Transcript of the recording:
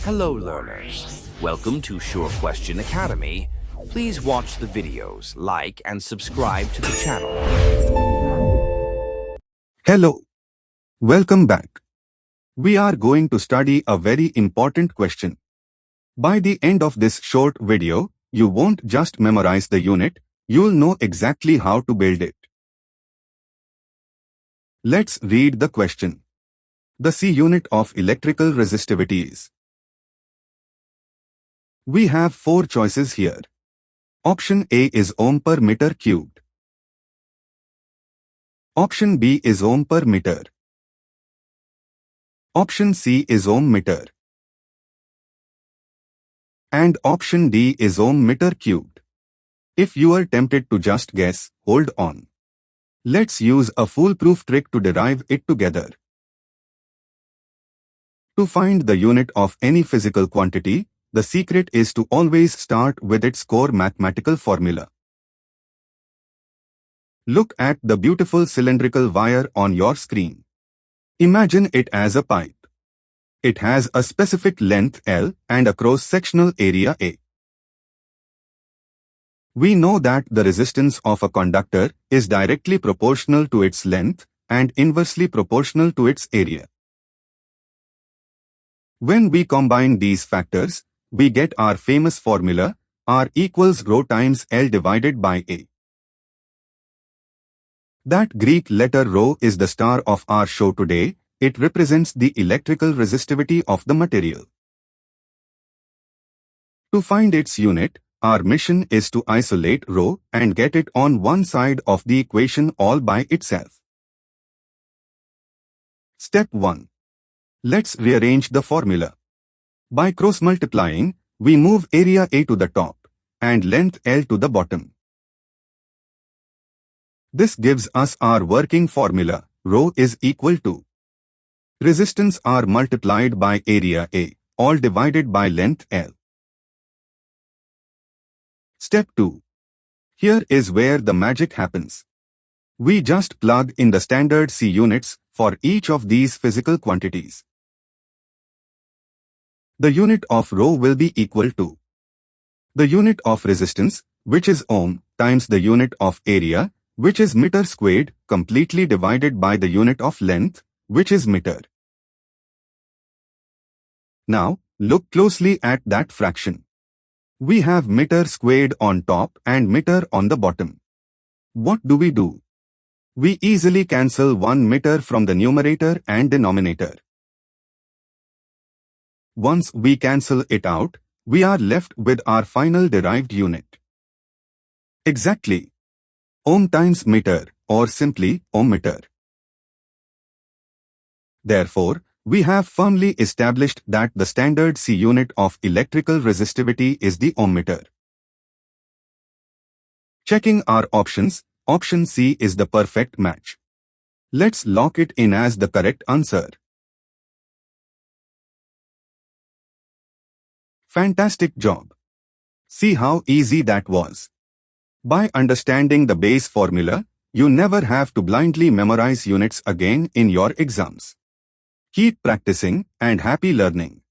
Hello learners, welcome to Sure Question Academy. Please watch the videos, like and subscribe to the channel. Hello. Welcome back. We are going to study a very important question. By the end of this short video, you won't just memorize the unit, you'll know exactly how to build it. Let's read the question. The C unit of electrical resistivity is. We have 4 choices here. Option A is ohm per meter cubed. Option B is ohm per meter. Option C is ohm meter. And option D is ohm meter cubed. If you are tempted to just guess, hold on. Let's use a foolproof trick to derive it together. To find the unit of any physical quantity, the secret is to always start with its core mathematical formula. Look at the beautiful cylindrical wire on your screen. Imagine it as a pipe. It has a specific length L and a cross-sectional area A. We know that the resistance of a conductor is directly proportional to its length and inversely proportional to its area. When we combine these factors, we get our famous formula, R equals ρ times L divided by A. That Greek letter ρ is the star of our show today. It represents the electrical resistivity of the material. To find its unit, our mission is to isolate ρ and get it on one side of the equation all by itself. Step 1. Let's rearrange the formula. By cross-multiplying, we move area A to the top and length L to the bottom. This gives us our working formula, ρ is equal to resistance R multiplied by area A, all divided by length L. Step 2. Here is where the magic happens. We just plug in the standard C units for each of these physical quantities. The unit of ρ will be equal to the unit of resistance, which is ohm, times the unit of area, which is meter squared, completely divided by the unit of length, which is meter. Now, look closely at that fraction. We have meter squared on top and meter on the bottom. What do? We easily cancel 1 meter from the numerator and denominator. Once we cancel it out, we are left with our final derived unit. Exactly. Ohm times meter, or simply ohmmeter. Therefore, we have firmly established that the standard C unit of electrical resistivity is the ohmmeter. Checking our options, option C is the perfect match. Let's lock it in as the correct answer. Fantastic job! See how easy that was. By understanding the base formula, you never have to blindly memorize units again in your exams. Keep practicing and happy learning.